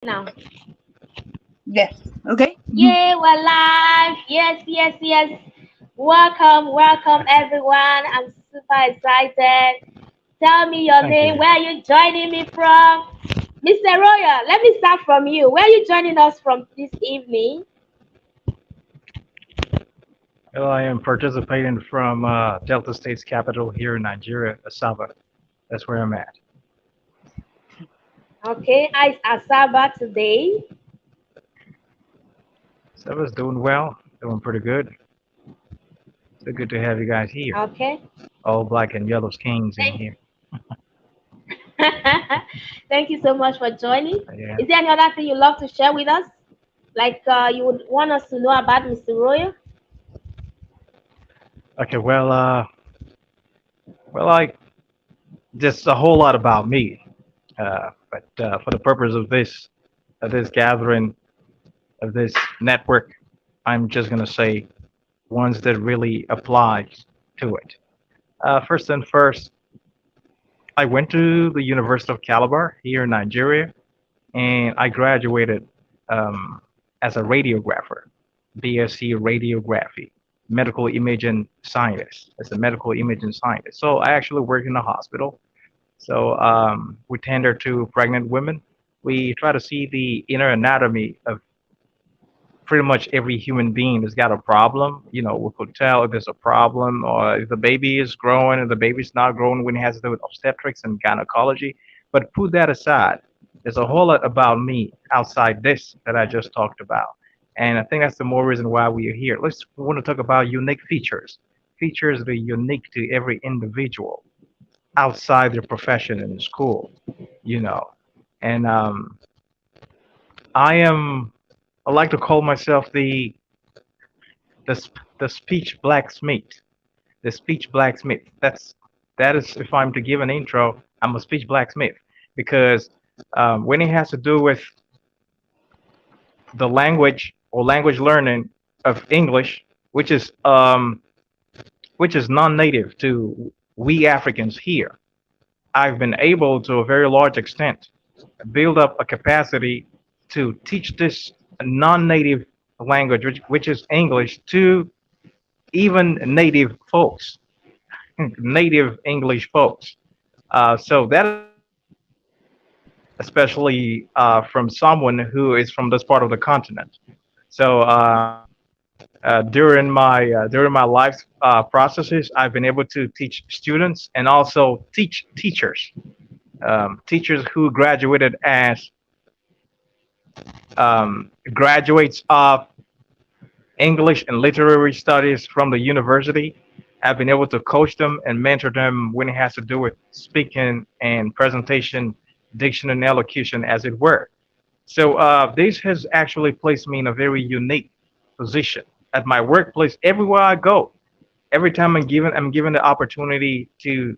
Now, Yes. Okay. yay, we're live. Yes, yes, yes. Welcome, welcome, everyone. I'm super excited. Tell me your Thank name. you. Where are you joining me from? Mr. Royal, let me start from you. Where are you joining us from this evening? Well, I am participating from Delta State's capital here in Nigeria, Asaba. That's where I'm at. Okay, I Asaba today. Asaba's doing well, doing pretty good. So good to have you guys here. Okay. All black and yellow kings in Thank here. Thank you so much for joining. Yeah. Is there any other thing you'd love to share with us? Like you would want us to know about Mr. Royal? Okay. Well, I just a whole lot about me. But for the purpose of this gathering, of this network, I'm just gonna say ones that really applies to it. First and first, I went to the University of Calabar here in Nigeria, and I graduated um, as a radiographer, BSc radiography, medical imaging scientist, as a medical imaging scientist. So I actually work in a hospital. So we tender to pregnant women. We try to see the inner anatomy of pretty much every human being that's got a problem. You know, we could tell if there's a problem or if the baby is growing and the baby's not growing when it has to do with obstetrics and gynecology. But put that aside, there's a whole lot about me outside this that I just talked about. And I think that's the more reason why we are here. We want to talk about unique features, features that are unique to every individual outside their profession in school, you know. And I am, I like to call myself the speech blacksmith. The speech blacksmith. That is if I'm to give an intro, I'm a speech blacksmith because when it has to do with the language or language learning of English, which is non-native to we Africans here, I've been able to a very large extent build up a capacity to teach this non-native language, which is English, to even native folks, native English folks. So that is a whole lot, especially from someone who is from this part of the continent. So during my life processes, I've been able to teach students and also teach teachers, teachers who graduated as graduates of English and literary studies from the university. I've been able to coach them and mentor them when it has to do with speaking and presentation, diction and elocution, as it were. So this has actually placed me in a very unique position at my workplace. Everywhere I go, every time I'm given the opportunity to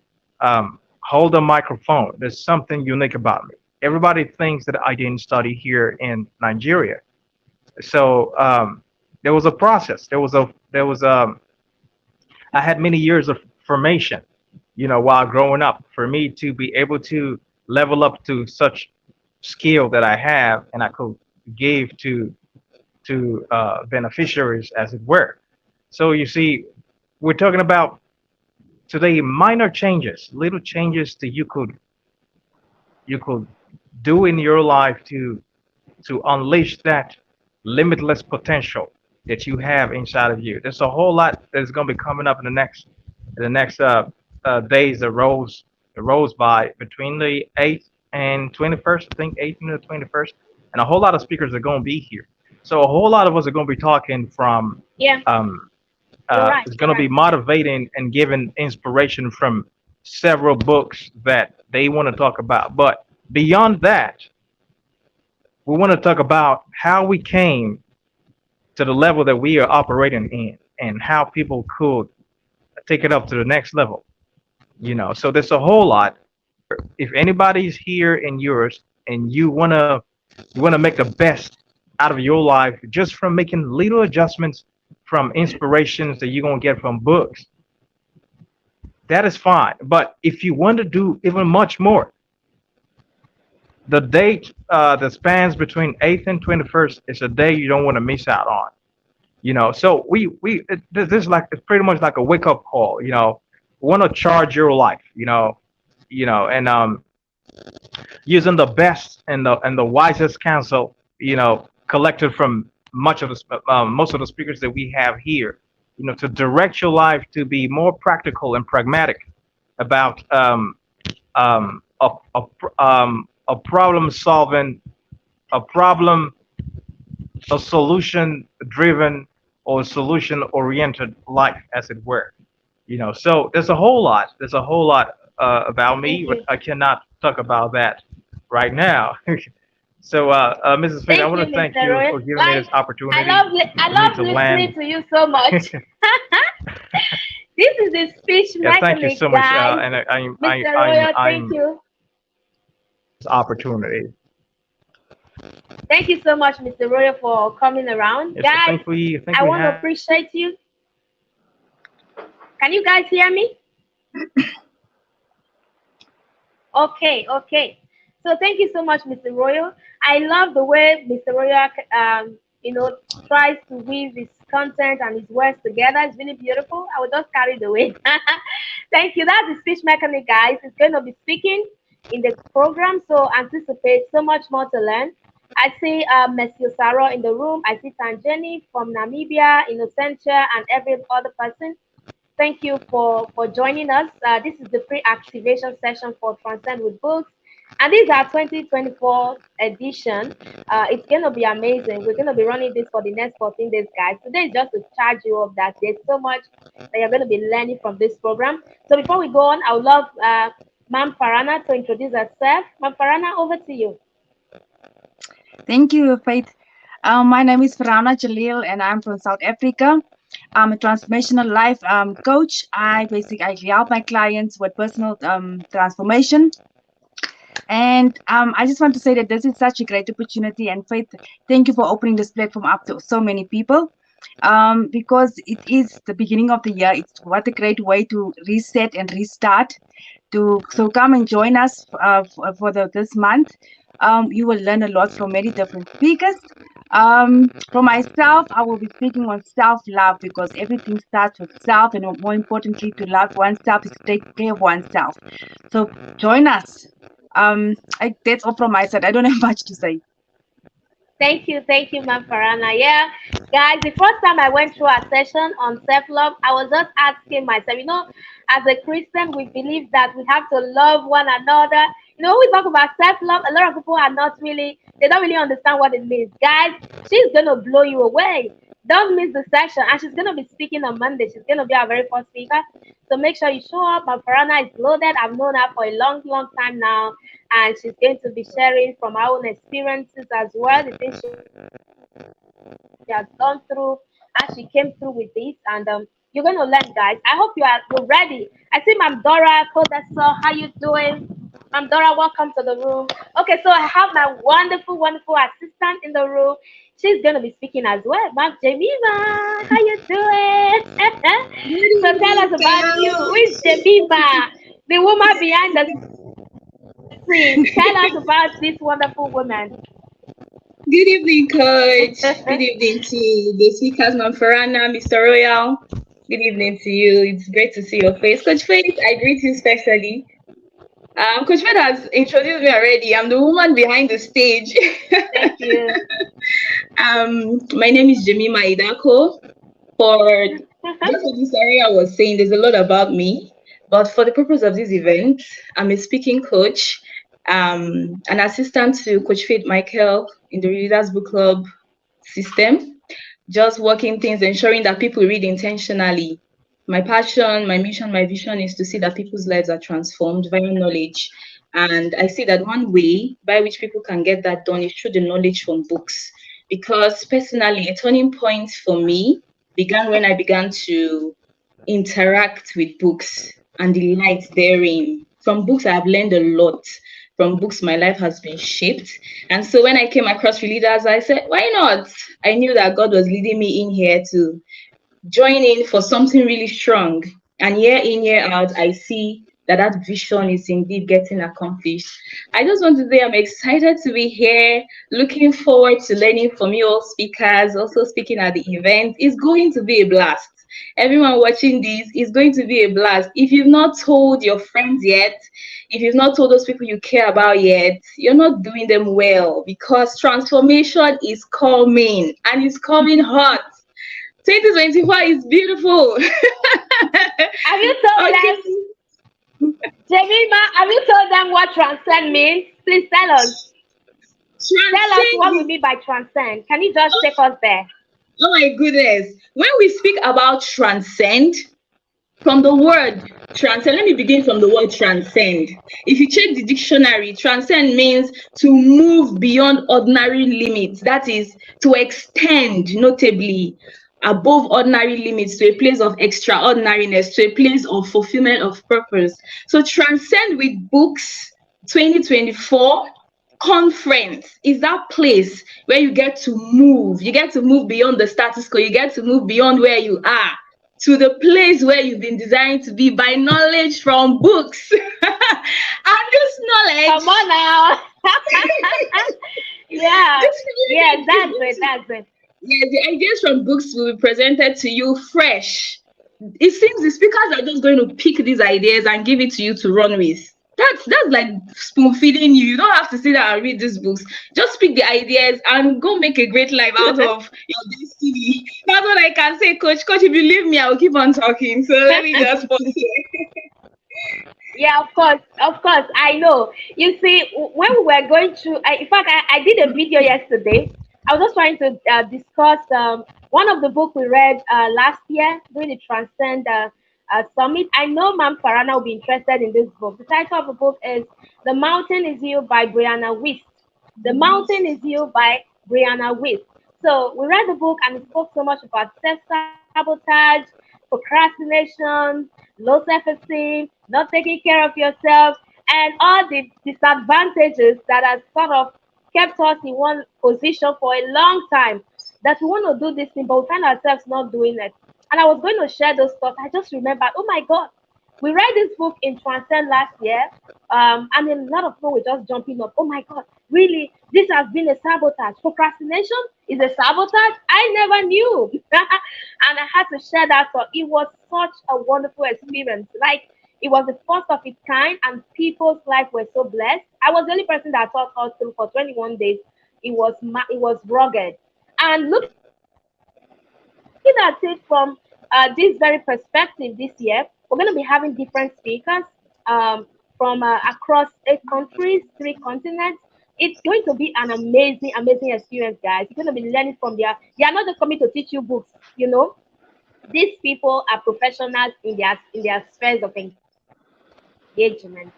hold a microphone. There's something unique about me. Everybody thinks that I didn't study here in Nigeria, so there was a process. There was I had many years of formation, you know, while growing up, for me to be able to level up to such skill that I have, and I could give to beneficiaries, as it were. So you see, we're talking about today minor changes, little changes that you could do in your life to unleash that limitless potential that you have inside of you. There's a whole lot that's going to be coming up in the next days that rolls by between the 8th and 21st. I think 8th and the 21st, and a whole lot of speakers are going to be here. So a whole lot of us are going to be talking from Yeah, um, you're right. it's going You're to be right. motivating and giving inspiration from several books that they want to talk about. But beyond that, we want to talk about how we came to the level that we are operating in and how people could take it up to the next level. You know, so there's a whole lot. If anybody's here in yours and you wanna make the best out of your life just from making little adjustments from inspirations that you're gonna get from books, that is fine. But if you want to do even much more, the date that spans between 8th and 21st is a day you don't want to miss out on. So this is like, it's pretty much like a wake up call. We want to charge your life. And using the best and the wisest counsel, collected from most of the speakers that we have here, to direct your life to be more practical and pragmatic about a problem solving, a problem, a solution driven or solution oriented life, as it were. So there's a whole lot about me, Thank but you. I cannot talk about that right now. So, Mrs. Fate, I Thank want you, to thank Mr. you Roy. for giving me Like, this opportunity I for me love to listening land. to you so much. This is the speech Yeah, thank you mechanic, so much, guys. and Mr. Royal, thank I'm you. this opportunity. Thank you so much, Mr. Royal, for coming around. Yes, Guys, I think I we want to have. appreciate you. Can you guys hear me? Okay, okay. So thank you so much, Mr. Royal. I love the way Mr. Royal, tries to weave his content and his words together. It's really beautiful. I will just carry the weight. Thank you. That's the speech mechanic, guys. It's going to be speaking in the program, so anticipate so much more to learn. I see Monsieur Saro in the room. I see Tanjani from Namibia, Innocentia, and every other person. Thank you for joining us. This is the pre-activation session for Transcend with Books. And this is our 2024 edition. It's going to be amazing. We're going to be running this for the next 14 days, guys. Today is just to charge you up that there's so much that you're going to be learning from this program. So before we go on, I would love Ma'am Farana to introduce herself. Ma'am Farana, over to you. Thank you, Faith. My name is Farana Jalil, and I'm from South Africa. I'm a transformational life coach. I help my clients with personal transformation. And I just want to say that this is such a great opportunity. And Faith, thank you for opening this platform up to so many people. Because it is the beginning of the year. It's what a great way to reset and restart. So come and join us for this month. You will learn a lot from many different speakers. For myself, I will be speaking on self-love because everything starts with self, and more importantly, to love oneself is to take care of oneself. So join us. That's all from my side. I don't have much to say. Thank you, Ma'am Farana. Yeah, guys, the first time I went through a session on self-love, I was just asking myself, as a Christian, we believe that we have to love one another. We talk about self-love, a lot of people they don't really understand what it means. Guys, she's gonna blow you away. Don't miss the session, and she's gonna be speaking on Monday. She's gonna be our very first speaker. So make sure you show up. Ma'am Farana is loaded. I've known her for a long, long time now, and she's going to be sharing from her own experiences as well, the things she has gone through as she came through with this. And you're going to learn, guys. I hope you're ready. I see Ma'am Dora, Kodasor, how you doing? Ma'am Dora, welcome to the room. Okay, so I have my wonderful, wonderful assistant in the room. She's going to be speaking as well. Ma'am Jemima, how you doing? So tell us about you. Who is Jemima? The woman behind the screen. Tell us about this wonderful woman. Good evening, Coach. Good evening to the speakers, Ma'am Farana, Mr. Royal. Good evening to you. It's great to see your face. Coach Faith, I greet you specially. Coach Faith has introduced me already. I'm the woman behind the stage. Thank you. My name is Jemima Idako. For just what this area was saying, there's a lot about me. But for the purpose of this event, I'm a speaking coach, an assistant to Coach Faith Michael in the Readers Book Club system, just working things, ensuring that people read intentionally. My passion, my mission, my vision is to see that people's lives are transformed via knowledge. And I see that one way by which people can get that done is through the knowledge from books. Because personally, a turning point for me began when I began to interact with books and the light therein. From books, I have learned a lot. From books, my life has been shaped. And so when I came across Readers, I said, why not? I knew that God was leading me in here to join in for something really strong. And year in, year out, I see that vision is indeed getting accomplished. I just want to say I'm excited to be here, looking forward to learning from you all speakers, also speaking at the event. It's going to be a blast. Everyone watching this is going to be a blast. If you've not told your friends yet, if you've not told those people you care about yet, you're not doing them well, because transformation is coming and it's coming hot. 2024 is beautiful. Have you told Okay. them, Jemima? Have you told them what transcend means? Please tell us. Tell us Transcend what we is, mean by transcend. Can you just take us there? oh my goodness. When we speak about transcend, from the word transcend, let me begin from the word transcend. If you check the dictionary, transcend means to move beyond ordinary limits. That is, to extend notably above ordinary limits to a place of extraordinariness, to a place of fulfillment of purpose. So, transcend with books 2024 conference is that place where you get to move beyond the status quo, you get to move beyond where you are to the place where you've been designed to be by knowledge from books. And this Come knowledge, on now. Yeah. this, Yes, is that's going it. to, That's it. yeah, the ideas from books will be presented to you fresh. It seems the speakers are just going to pick these ideas and give it to you to run with. That's like spoon feeding you. You don't have to sit down and read these books. Just pick the ideas and go make a great life out of your destiny. That's what I can say, Coach. Coach, if you leave me, I will keep on talking. So let me just pause here. Yeah, of course, of course. I know. You see, when we were going through, in fact, I did a video yesterday. I was just trying to discuss one of the book we read last year during the Transcend Summit. I know Ma'am Farana will be interested in this book. The title of the book is "The Mountain Is You" by Brianna Wiest. The Mountain Is You by Brianna Wiest. So we read the book and it spoke so much about self-sabotage, procrastination, low self-esteem, not taking care of yourself, and all the disadvantages that has sort of kept us in one position for a long time. That we want to do this thing, but we find ourselves not doing it. And I was going to share those thoughts. I just remembered, oh my God, we read this book in Transcend last year, and a lot of people were just jumping up. Oh my God, really? This has been a sabotage. Procrastination is a sabotage? I never knew. And I had to share that thought. It was such a wonderful experience. Like, it was the first of its kind, and people's life were so blessed. I was the only person that taught us through for 21 days. It was rugged. And looking at it from this very perspective this year, we're going to be having different speakers from across 8 countries, 3 continents. It's going to be an amazing, amazing experience, guys. You're going to be learning from their. They are not just coming to teach you books, you know. These people are professionals in their spheres of engagement.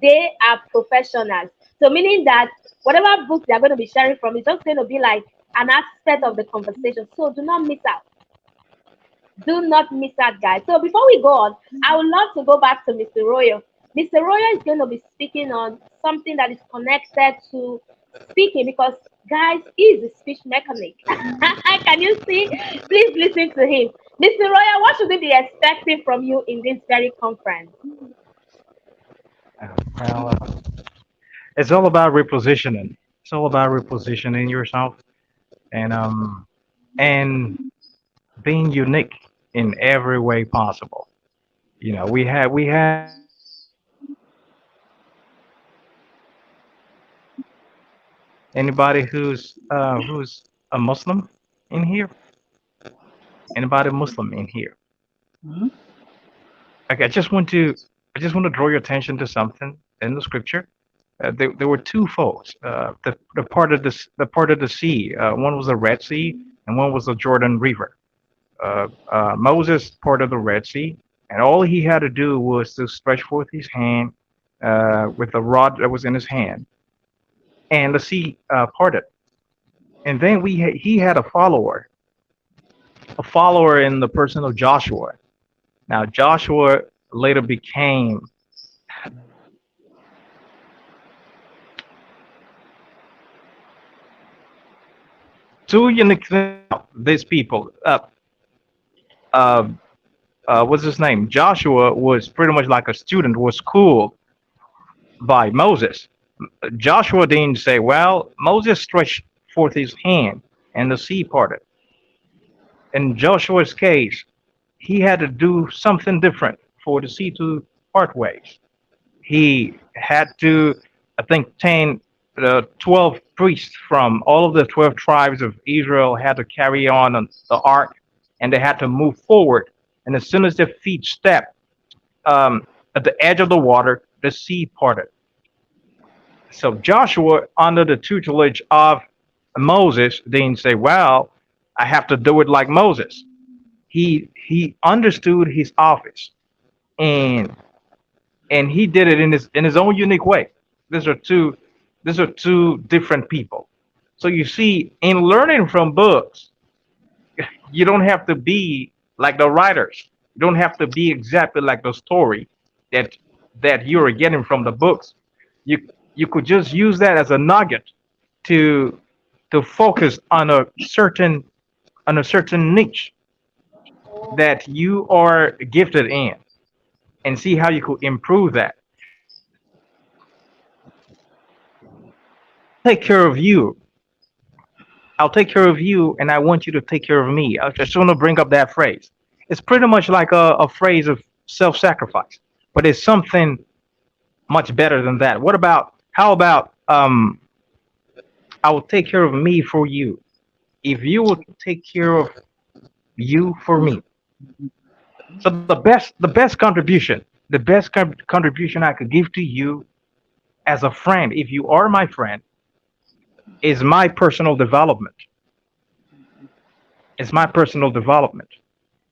They are professionals. So meaning that whatever books they are going to be sharing from is just going to be like an aspect of the conversation. So do not miss out. Do not miss out, guys. So before we go on, I would love to go back to Mr. Royal. Mr. Royal is going to be speaking on something that is connected to speaking because, guys, he is a speech mechanic. Can you see? Please listen to him. Mr. Royal, what should we be expecting from you in this very conference? Well, it's all about repositioning. It's all about repositioning yourself and being unique in every way possible. You know, we have anybody who's a Muslim in here? Anybody Muslim in here? Mhm. Okay, I just want to draw your attention to something in the scripture. There were two folks. The part of the sea. One was the Red Sea, and one was the Jordan River. Moses part of the Red Sea, and all he had to do was to stretch forth his hand with the rod that was in his hand, and the sea parted. And then he had a follower in the person of Joshua. Now Joshua later became two unique things about these people. Uh, what's his name? Joshua was pretty much like a student, was schooled by Moses. Joshua didn't say, well, Moses stretched forth his hand and the sea parted. In Joshua's case, he had to do something different for the sea to part ways. He had to, I think, 12 priests from all of the 12 tribes of Israel had to carry on the ark, and they had to move forward. And as soon as their feet stepped at the edge of the water, the sea parted. So Joshua, under the tutelage of Moses, didn't say, "Well, I have to do it like Moses." He understood his office, and he did it in his own unique way. These are two these are two different people. So you see, in learning from books, you don't have to be like the writers. You don't have to be exactly like the story that you're getting from the books. You you could just use that as a nugget to focus on a certain niche that you are gifted in, and see how you could improve that. Take care of you. I'll take care of you, and I want you to take care of me. I just want to bring up that phrase. It's pretty much like a phrase of self-sacrifice, but it's something much better than that. What about, how about, I will take care of me for you. If you will take care of you for me. So the best contribution, contribution I could give to you as a friend, if you are my friend, is my personal development. It's my personal development.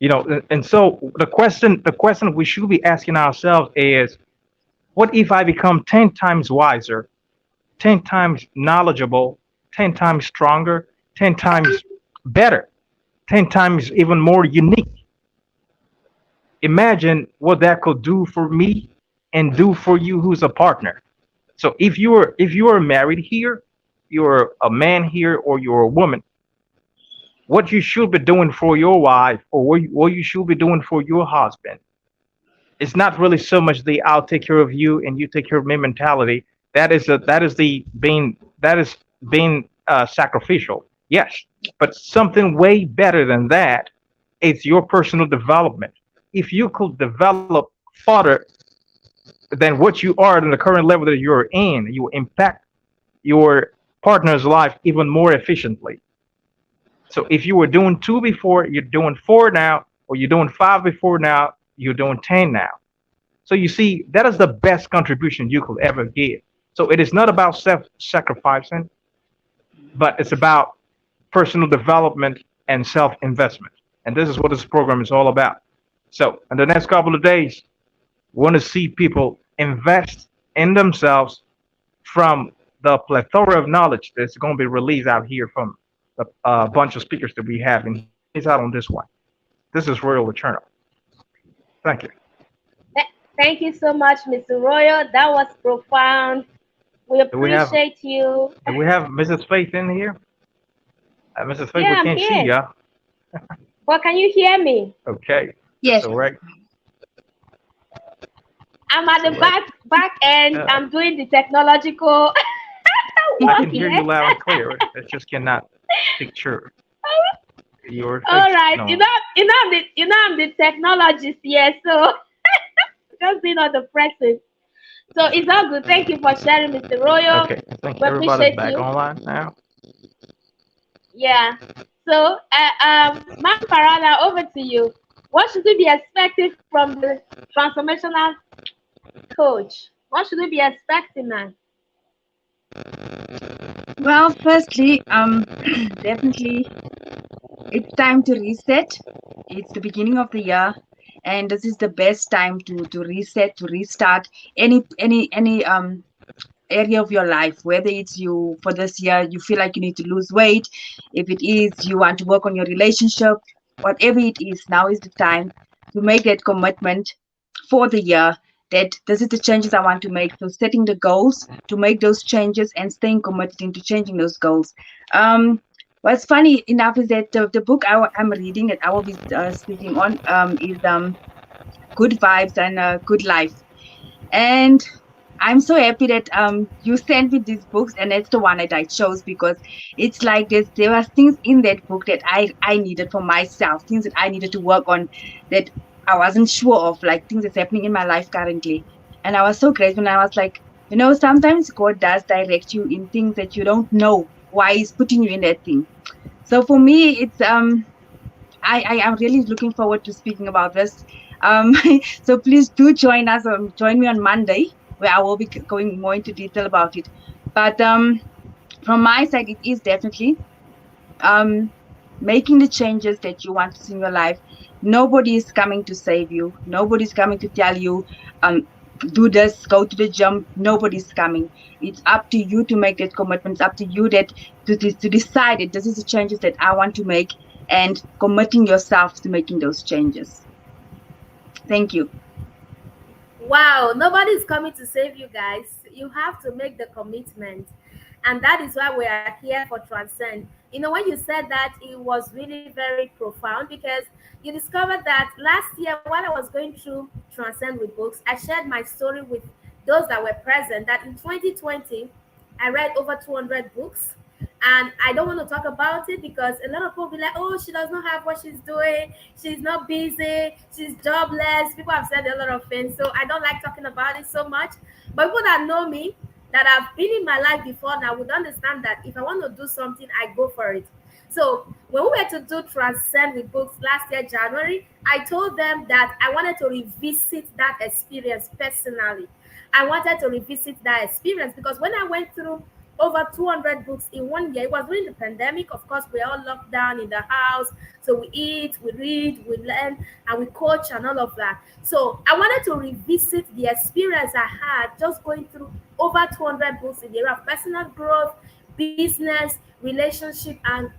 You know, and so the question we should be asking ourselves is, what if I become 10 times wiser, 10 times knowledgeable, 10 times stronger, 10 times better, 10 times even more unique? Imagine what that could do for me and do for you who's a partner. So if you are married here, you're a man here, or you're a woman, what you should be doing for your wife, or what you should be doing for your husband, it's not really so much the "I'll take care of you and you take care of me" mentality. That is being sacrificial. Yes, but something way better than that. It's your personal development. If you could develop further than what you are in the current level that you're in, you will impact your partner's life even more efficiently. So if you were doing two before, you're doing four now, or you're doing five before now, you're doing 10 now. So you see, that is the best contribution you could ever give. So it is not about self-sacrificing, but it's about personal development and self-investment. And this is what this program is all about. So in the next couple of days, we want to see people invest in themselves from the plethora of knowledge that's going to be released out here from a bunch of speakers that we have. And he's out on this one. This is Royal Eternal. Thank you. Thank you so much, Mr. Royal. That was profound. We appreciate you. Do we have Mrs. Faith in here? Mrs. Faith, Yeah, we I'm can't see here. ya. Well, can you hear me? Okay. Yes. So right. I'm at the So right. back end. Yeah. I'm doing the technological I work can hear here. you loud and clear. I just cannot picture your face. All right. No. I'm the technologist here, so just doing all the pressing. So it's all good. Thank you for sharing, Mr. Royal. Okay. I think We everybody's appreciate back you. online now. Yeah. So, Ma'am Farana, over to you. What should we be expecting from the transformational coach? What should we be expecting now? Well, firstly, definitely it's time to reset. It's the beginning of the year, and this is the best time to reset, to restart any area of your life. Whether it's you for this year, you feel like you need to lose weight. If it is you want to work on your relationship, whatever it is, now is the time to make that commitment for the year, that this is the changes I want to make. So setting the goals to make those changes and staying committed into changing those goals. What's funny enough is that the book I'm reading that I will be speaking on is good vibes and a good life. And I'm so happy that you sent me these books, and it's the one that I chose because it's like there were things in that book that I needed for myself, things that I needed to work on that I wasn't sure of, like things that's happening in my life currently. And I was so grateful. And I was like, sometimes God does direct you in things that you don't know why He's putting you in that thing. So for me, it's I am really looking forward to speaking about this. Um, so please do join us. Join me on Monday, where I will be going more into detail about it. But from my side, it is definitely um, making the changes that you want to see in your life. Nobody is coming to save you. Nobody's coming to tell you, um, do this, go to the gym. Nobody's coming. It's up to you to make that commitment. It's up to you that to decide that this is the changes that I want to make, and committing yourself to making those changes. Thank you. Wow, nobody's coming to save you guys. You have to make the commitment. And that is why we are here for Transcend. When you said that, it was really very profound because you discovered that last year while I was going through Transcend with books, I shared my story with those that were present that in 2020, I read over 200 books. And I don't want to talk about it because a lot of people be like, oh, she does not have what she's doing. She's not busy. She's jobless. People have said a lot of things. So I don't like talking about it so much. But people that know me, that have been in my life before now would understand that if I want to do something, I go for it. So when we were to do Transcend with books last year, January, I told them that I wanted to revisit that experience personally. I wanted to revisit that experience because when I went through over 200 books in 1 year. It was during the pandemic. Of course, we're all locked down in the house. So we eat, we read, we learn, and we coach and all of that. So I wanted to revisit the experience I had just going through over 200 books in the area of personal growth, business, relationship, and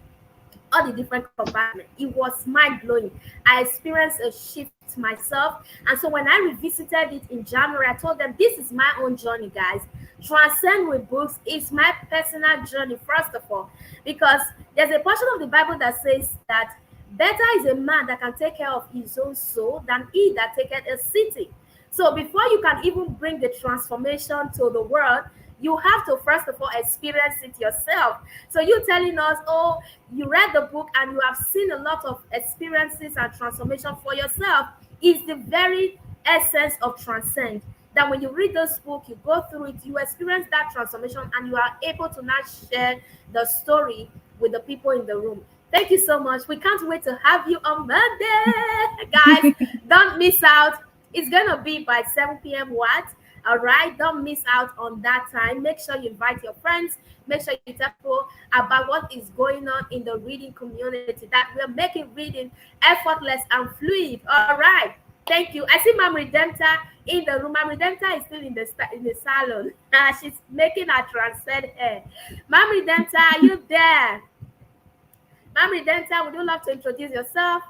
all the different compartments. It was mind blowing. I experienced a shift myself. And so when I revisited it in January, I told them, this is my own journey, guys. Transcend with books is my personal journey, first of all, because there's a portion of the Bible that says that better is a man that can take care of his own soul than he that taketh a city. So before you can even bring the transformation to the world, you have to first of all experience it yourself. So you telling us, oh, you read the book and you have seen a lot of experiences and transformation for yourself is the very essence of Transcend. That when you read this book, you go through it, you experience that transformation, and you are able to now share the story with the people in the room. Thank you so much. We can't wait to have you on Monday. Guys, don't miss out. It's going to be by 7 p.m. What? All right, don't miss out on that time. Make sure you invite your friends. Make sure you tell people about what is going on in the reading community, that we're making reading effortless and fluid. All right, thank you. I see Mom Redempta in the room. Mom Redempta is still in the salon. She's making her Transcend hair. Mom Redempta, are you there? Mom Redempta, would you love to introduce yourself?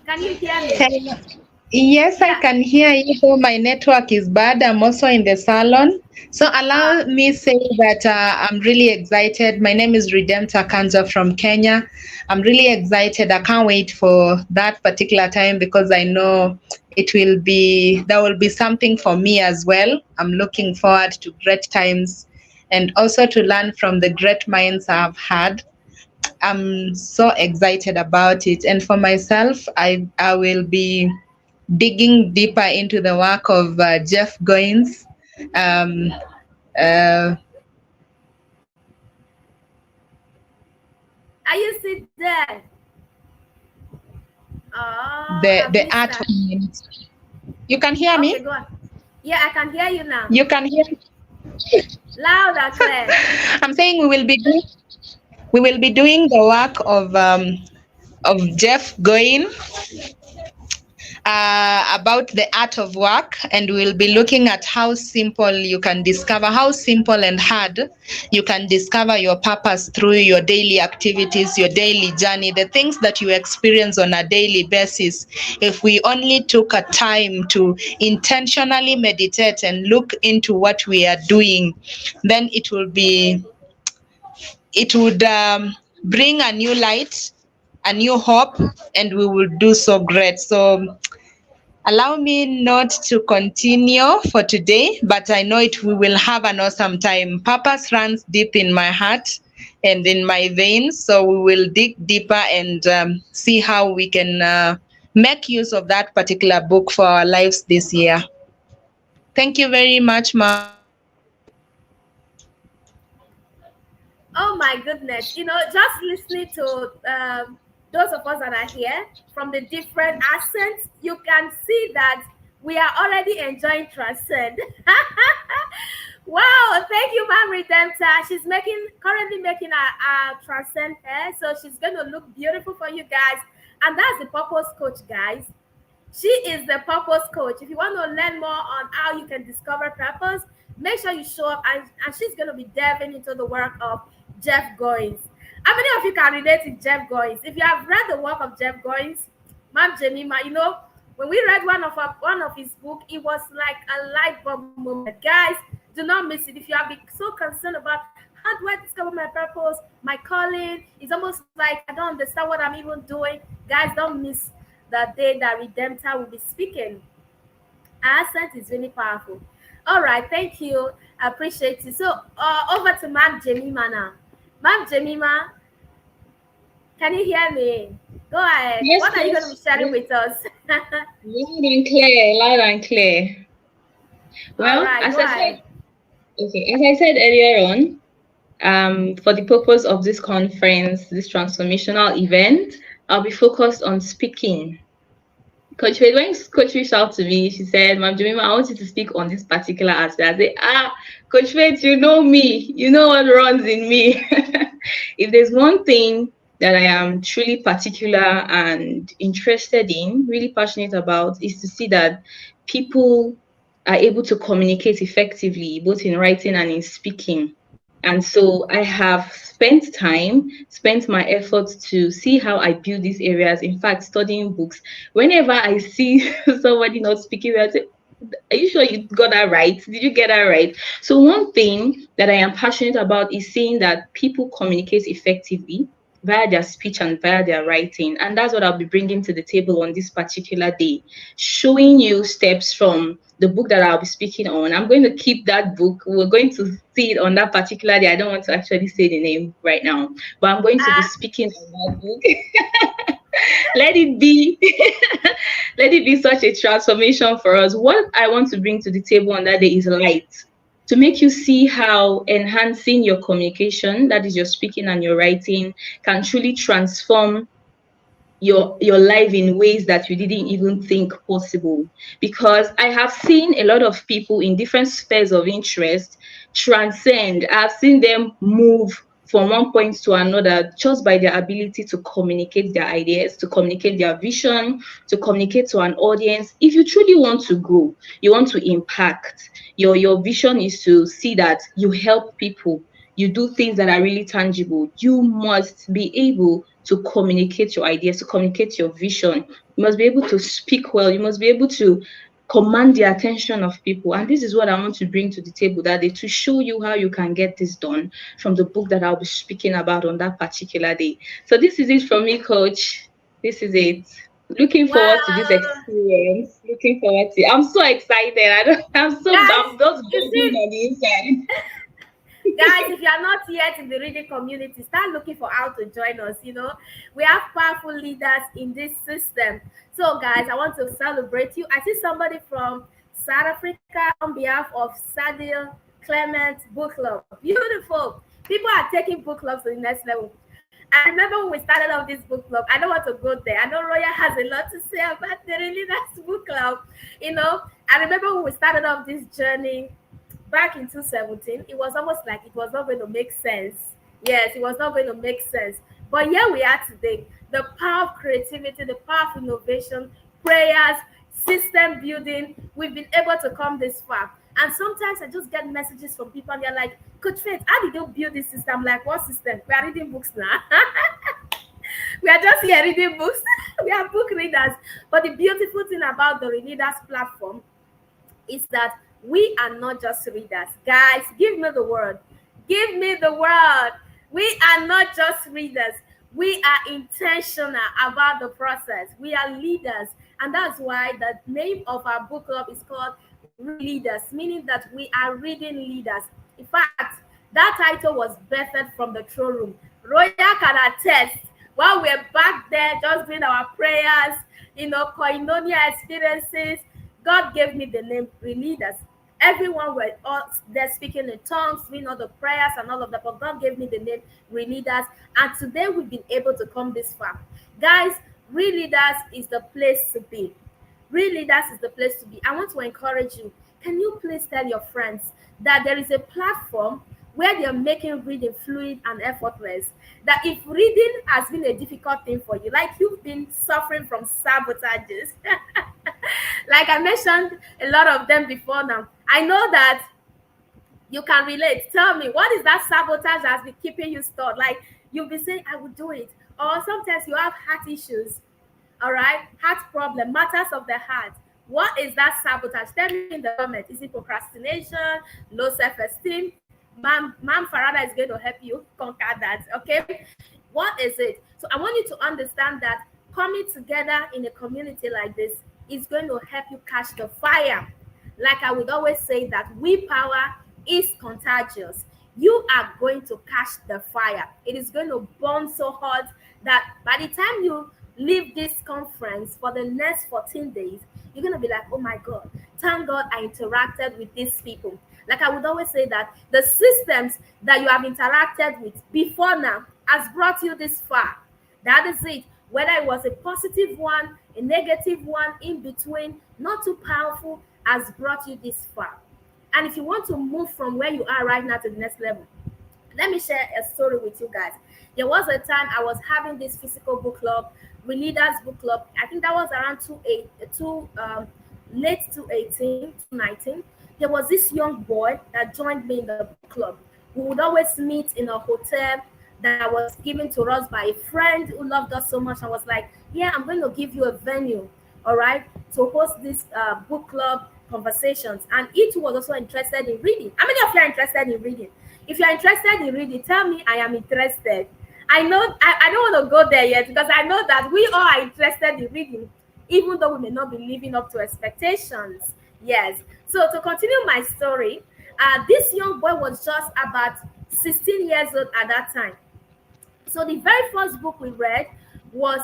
Can you hear me? Yes, I Yeah. can hear you, though my network is bad. I'm also in the salon. So allow me say that I'm really excited. My name is Redempta Kanja from Kenya. I'm really excited. I can't wait for that particular time because I know there will be something for me as well. I'm looking forward to great times and also to learn from the great minds I've had. I'm so excited about it. And for myself, I will be digging deeper into the work of Jeff Goins. Um, uh, Are you still there? Oh, the I've the missed art. that. You can hear Okay, me. go on. Yeah, I can hear you now. You can hear. Loud and clear. I'm saying we will be doing the work of Jeff Goin about the art of work, and we'll be looking at how simple and hard you can discover your purpose through your daily activities, your daily journey, the things that you experience on a daily basis. If we only took a time to intentionally meditate and look into what we are doing, then it would bring a new light a new hope, and we will do so great. So allow me not to continue for today, but I know it we will have an awesome time. Purpose runs deep in my heart and in my veins, so we will dig deeper and see how we can make use of that particular book for our lives this year. Thank you very much, Mama. Oh my goodness. Just listening to those of us that are here from the different accents, you can see that we are already enjoying Transcend. Wow, thank you, Ma'am Redempta. She's currently making a Transcend hair, so she's going to look beautiful for you guys. And that's the purpose coach, guys. She is the purpose coach. If you want to learn more on how you can discover purpose, make sure you show up, and she's going to be delving into the work of Jeff Goins. How many of you can relate to Jeff Goins? If you have read the work of Jeff Goins, Ma'am Jemima, when we read one of his book, it was like a light bulb moment. Guys, do not miss it. If you have been so concerned about how do I discover my purpose, my calling, it's almost like I don't understand what I'm even doing. Guys, don't miss the day that Redemptor will be speaking. Accent is really powerful. All right, thank you. I appreciate it. So over to Ma'am Jemima now. Ma'am Jemima, can you hear me? Go ahead. Yes, What are you going to be yes, sharing yes. with us? Loud and clear, loud and clear. All Well, right, as go I said, ahead. okay, as I said earlier on, for the purpose of this conference, this transformational event, I'll be focused on speaking. Coach Faith, when Coach reached out to me, she said, Ma'am Jemima, I want you to speak on this particular aspect. I said, Coach Faith, you know me. You know what runs in me. If there's one thing that I am truly particular and interested in, really passionate about, is to see that people are able to communicate effectively, both in writing and in speaking. And so I have spent my efforts to see how I build these areas. In fact, studying books. Whenever I see somebody not speaking well, I say, are you sure you got that right? Did you get that right? So one thing that I am passionate about is seeing that people communicate effectively via their speech and via their writing. And that's what I'll be bringing to the table on this particular day, showing you steps from the book that I'll be speaking on. I'm going to keep that book. We're going to see it on that particular day. I don't want to actually say the name right now, but I'm going to be Uh, speaking on that book. Let it be. Let it be such a transformation for us. What I want to bring to the table on that day is light, to make you see how enhancing your communication, that is your speaking and your writing, can truly transform your life in ways that you didn't even think possible. Because I have seen a lot of people in different spheres of interest transcend. I've seen them move from one point to another just by their ability to communicate their ideas, to communicate their vision, to communicate to an audience. If you truly want to grow, you want to impact, your vision is to see that you help people, you do things that are really tangible, you must be able to communicate your ideas, to communicate your vision. You must be able to speak well. You must be able to command the attention of people. And this is what I want to bring to the table that day, to show you how you can get this done from the book that I'll be speaking about on that particular day. So this is it from me, coach. This is it. Looking forward to this wow. experience. Looking forward to it. I'm so excited. Guys, I'm just you buzzing see, on the inside. guys, if you are not yet in the reading community, start looking for how to join us. We have powerful leaders in this system. So guys, I want to celebrate you. I see somebody from South Africa on behalf of Sadil Clement Book Club. Beautiful. People are taking book clubs to the next level. I remember when we started off this book club. I don't want to go there. I know Roya has a lot to say about the Leaders Book Club. I remember when we started off this journey back in 2017, it was almost like it was not going to make sense. Yes, it was not going to make sense. But here we are today. The power of creativity, the power of innovation, prayers, system building. We've been able to come this far. And sometimes I just get messages from people and they're like, Coach Faith, how did you build this system? I'm like, what system? We are reading books now. We are just here reading books. We are book readers. But the beautiful thing about the Readers platform is that we are not just readers. Guys, give me the word. Give me the word. We are not just readers. We are intentional about the process. We are leaders. And that's why the name of our book club is called Real Leaders, meaning that we are reading leaders. In fact, that title was birthed from the throne room. Royal can attest. While we're back there just doing our prayers, koinonia experiences, God gave me the name Real Leaders. Everyone were all there speaking in tongues, doing all the prayers and all of that. But God gave me the name Real Leaders. And today we've been able to come this far. Guys, Real Leaders is the place to be. Real Leaders is the place to be. I want to encourage you. Can you please tell your friends that there is a platform where they're making reading fluid and effortless? That if reading has been a difficult thing for you, like you've been suffering from sabotages, like I mentioned a lot of them before now, I know that you can relate. Tell me, what is that sabotage that's been keeping you stored? Like you'll be saying, I will do it. Or sometimes you have heart issues, all right? Heart problem, matters of the heart. What is that sabotage? Tell me in the comment. Is it procrastination, low self-esteem? Ma'am Farada is going to help you conquer that, okay? What is it? So I want you to understand that coming together in a community like this is going to help you catch the fire. Like I would always say that willpower is contagious. You are going to catch the fire. It is going to burn so hot that by the time you leave this conference for the next 14 days, you're going to be like, oh my God, thank God I interacted with these people. Like I would always say that the systems that you have interacted with before now has brought you this far. That is it. Whether it was a positive one, a negative one, in between, not too powerful, has brought you this far. And if you want to move from where you are right now to the next level, let me share a story with you guys. There was a time I was having this physical book club, Leaders Book Club. I think that was around late 2018, 2019. There was this young boy that joined me in the book club. We would always meet in a hotel that was given to us by a friend who loved us so much and was like, yeah, I'm going to give you a venue, all right, to host this book club conversations. And he too was also interested in reading. How many of you are interested in reading? If you're interested in reading, tell me I am interested. I know I don't want to go there yet because I know that we all are interested in reading, even though we may not be living up to expectations. Yes. So to continue my story, this young boy was just about 16 years old at that time. So the very first book we read was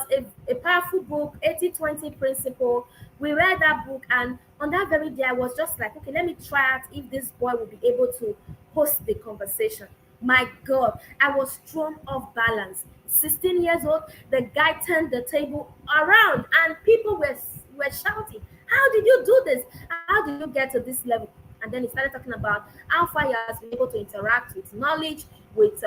a powerful book, 80-20 principle. We read that book, and on that very day, I was just like, okay, let me try out if this boy will be able to host the conversation. My God, I was thrown off balance. 16 years old, the guy turned the table around, and people were shouting, how did you do this? How did you get to this level? And then he started talking about how far he has been able to interact with knowledge, with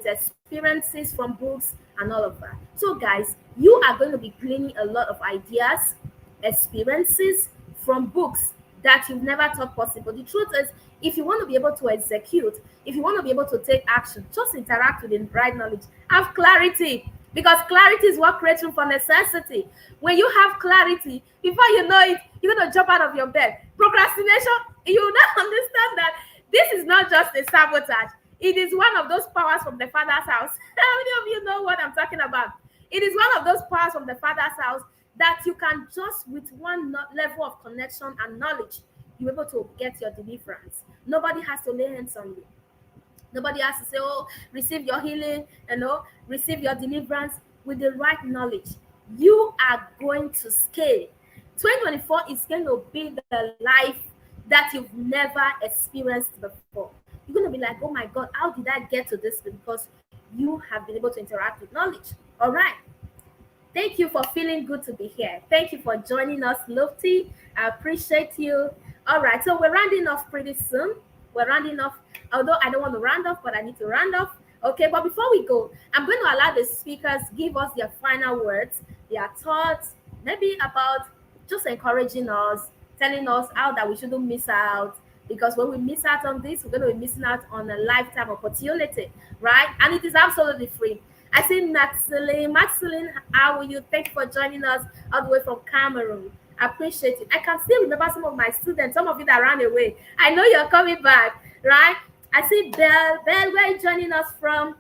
experiences from books and all of that. So guys, you are going to be gleaning a lot of ideas, experiences from books that you've never thought possible. The truth is, if you want to be able to execute, if you want to be able to take action, just interact with the right knowledge. Have clarity, because clarity is what creates room for necessity. When you have clarity, before you know it, you're going to jump out of your bed. Procrastination, you will not understand that this is not just a sabotage. It is one of those powers from the Father's house. How many of you know what I'm talking about? It is one of those powers from the Father's house that you can just, with one level of connection and knowledge, you're able to get your deliverance. Nobody has to lay hands on you. Nobody has to say, oh, receive your healing, receive your deliverance. With the right knowledge, you are going to scale. 2024 is going to be the life that you've never experienced before. You're going to be like, oh my God, how did I get to this? Because you have been able to interact with knowledge. All right. Thank you for feeling good to be here. Thank you for joining us, Lofty. I appreciate you. All right, so we're rounding off pretty soon. We're rounding off, although I don't want to round off, but I need to round off. Okay, but before we go, I'm going to allow the speakers give us their final words, their thoughts, maybe about just encouraging us, telling us how that we shouldn't miss out. Because when we miss out on this, we're going to be missing out on a lifetime opportunity, right? And it is absolutely free. I see Maxine. Maxine, how are you? Thank you for joining us all the way from Cameroon. I appreciate it. I can still remember some of my students, some of you that ran away. I know you're coming back, right? I see Belle. Belle, where are you joining us from?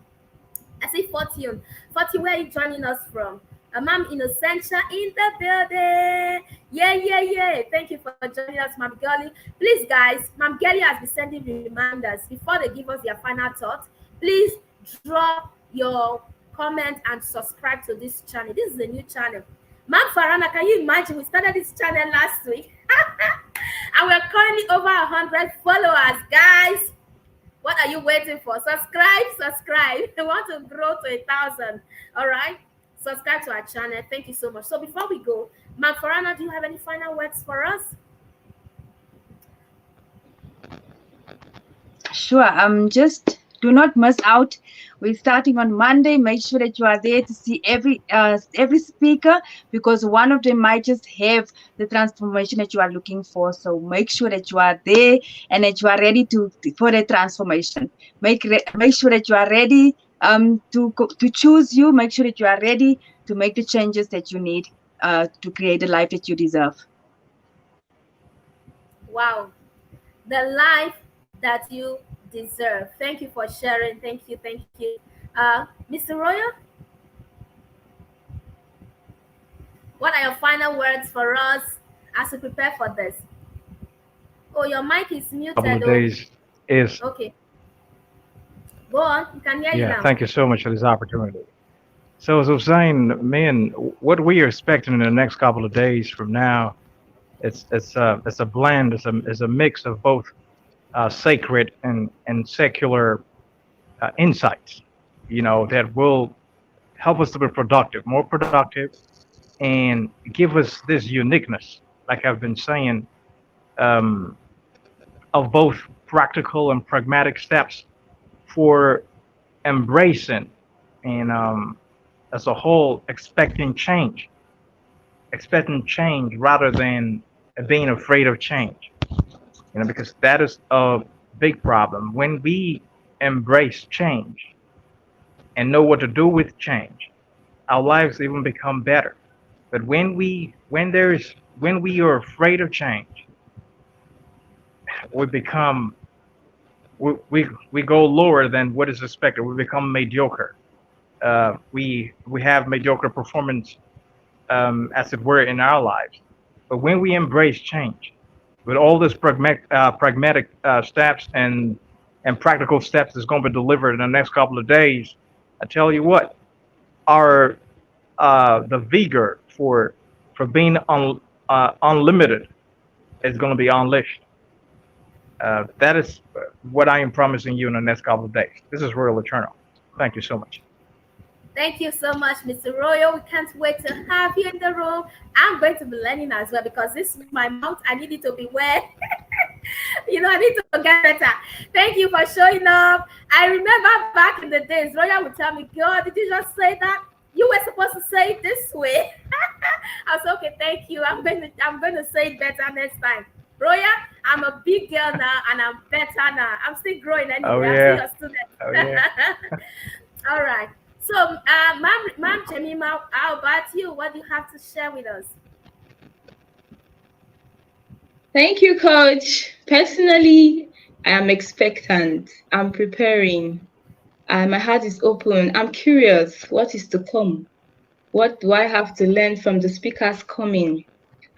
I see Fortune. Fortune, where are you joining us from? Ma'am Innocentia in the building. Yeah, yeah, yeah. Thank you for joining us, Ma'am Girlie. Please, guys, Ma'am Girlie has been sending reminders before they give us their final thought. Please drop your comment and subscribe to this channel. This is a new channel. Ma'am Farana, can you imagine we started this channel last week? And we're currently over 100 followers, guys. What are you waiting for? Subscribe, subscribe. We want to grow to 1,000. All right. Subscribe to our channel. Thank you so much. So before we go, Ma'am Farana, do you have any final words for us? Sure. Just do not miss out. We're starting on Monday. Make sure that you are there to see every speaker, because one of them might just have the transformation that you are looking for. So make sure that you are there and that you are ready for the transformation. Make sure that you are ready to choose you. Make sure that you are ready to make the changes that you need to create the life that you deserve. Wow. The life that you deserve. Thank you for sharing. Thank you. Thank you. Mr. Royal, what are your final words for us as we prepare for this? Oh, your mic is Couple muted. of Oh, days is okay. Go on. You can hear you yeah. now. Thank you so much for this opportunity. So as I was saying, man, what we are expecting in the next couple of days from now, it's a blend, it's a mix of both sacred and secular insights, that will help us to be productive, more productive, and give us this uniqueness, like I've been saying, um, of both practical and pragmatic steps for embracing and as a whole expecting change rather than being afraid of change, because that is a big problem. When we embrace change and know what to do with change, our lives even become better. But when we are afraid of change, we become we go lower than what is expected. We become mediocre. We have mediocre performance, as it were, in our lives. But when we embrace change, with all this pragmatic steps and practical steps that's going to be delivered in the next couple of days, I tell you what, our the vigor for being unlimited is going to be unleashed. That is what I am promising you in the next couple of days. This is Royal Eternal. Thank you so much. Thank you so much, Mr. Royal. We can't wait to have you in the room. I'm going to be learning as well, because this is my mouth. I need it to be wet. I need to get better. Thank you for showing up. I remember back in the days, Royal would tell me, "God, did you just say that? You were supposed to say it this way." I was okay. Thank you. I'm going to say it better next time. Roya, I'm a big girl now and I'm better now. I'm still growing Oh anyway. I'm still yeah. your student. Oh yeah. All right. So, Ma'am Jemima, how about you? What do you have to share with us? Thank you, Coach. Personally, I am expectant. I'm preparing. My heart is open. I'm curious what is to come. What do I have to learn from the speakers coming?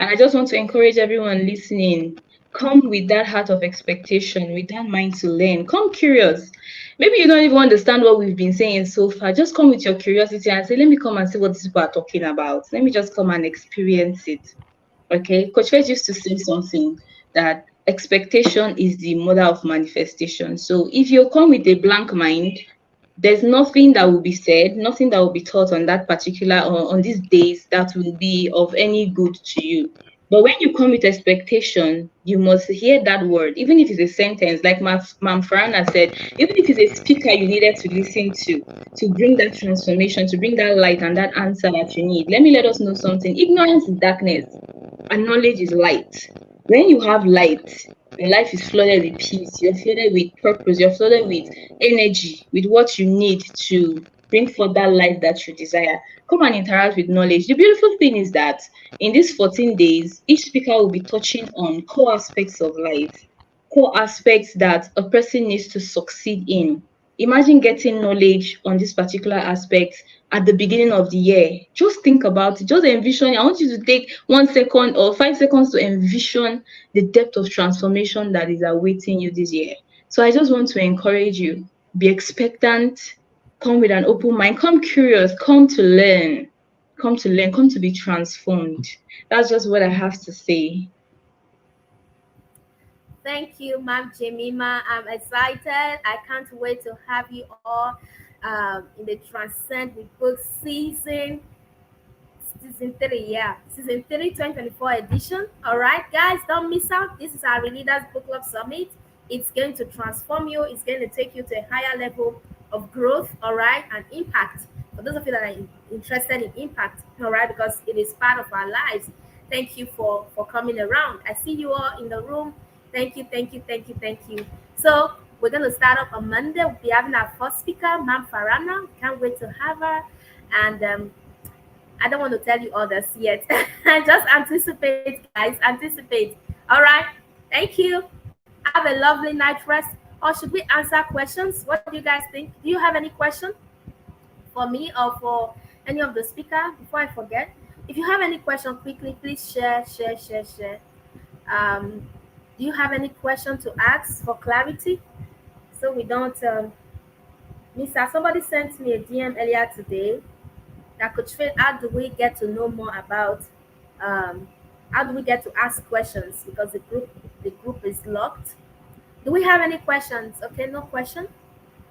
And I just want to encourage everyone listening. Come with that heart of expectation, with that mind to learn. Come curious. Maybe you don't even understand what we've been saying so far. Just come with your curiosity and say, let me come and see what these people are talking about. Let me just come and experience it. Okay. Coach Fez used to say something that expectation is the mother of manifestation. So if you come with a blank mind, there's nothing that will be said, nothing that will be taught on that particular or on these days that will be of any good to you. But when you come with expectation, you must hear that word, even if it's a sentence, like Ma'am Farana said, even if it's a speaker you needed to listen to bring that transformation, to bring that light and that answer that you need. Let us know something. Ignorance is darkness, and knowledge is light. When you have light, your life is flooded with peace, you're flooded with purpose, you're flooded with energy, with what you need to bring forth that life that you desire. Come and interact with knowledge. The beautiful thing is that in these 14 days, each speaker will be touching on core aspects of life, core aspects that a person needs to succeed in. Imagine getting knowledge on this particular aspect at the beginning of the year. Just think about it. Just envision. I want you to take 1 second or 5 seconds to envision the depth of transformation that is awaiting you this year. So I just want to encourage you. Be expectant. Come with an open mind. Come curious. Come to learn. Come to learn. Come to be transformed. That's just what I have to say. Thank you, Ma'am Jemima. I'm excited. I can't wait to have you all in the Transcend with Book season 3, yeah. Season 3, 2024 edition. All right, guys, don't miss out. This is our Leaders Book Club Summit. It's going to transform you. It's going to take you to a higher level of growth, all right, and impact. For those of you that are interested in impact, all right, because it is part of our lives. Thank you for coming around. I see you all in the room. Thank you, thank you, thank you, thank you. So we're going to start up on Monday. We'll be having our first speaker, Ma'am Farana. Can't wait to have her. And I don't want to tell you others yet. Just anticipate, guys. Anticipate. All right. Thank you. Have a lovely night rest. Or should we answer questions? What do you guys think? Do you have any question for me or for any of the speaker before I forget? If you have any question, quickly, please share, share, share, share. Um, do you have any question to ask for clarity? So we don't miss out. Somebody sent me a DM earlier today that could train. How do we get to know more about um, how do we get to ask questions because the group is locked. Do we have any questions? Okay, no question.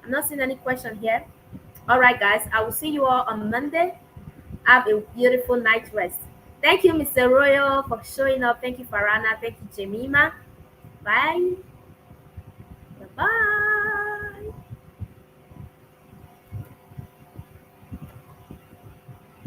I'm not seeing any question here. All right, guys, I will see you all on Monday. Have a beautiful night rest. Thank you, Mr. Royal, for showing up. Thank you, Farana. Thank you, Jemima. Bye. Bye.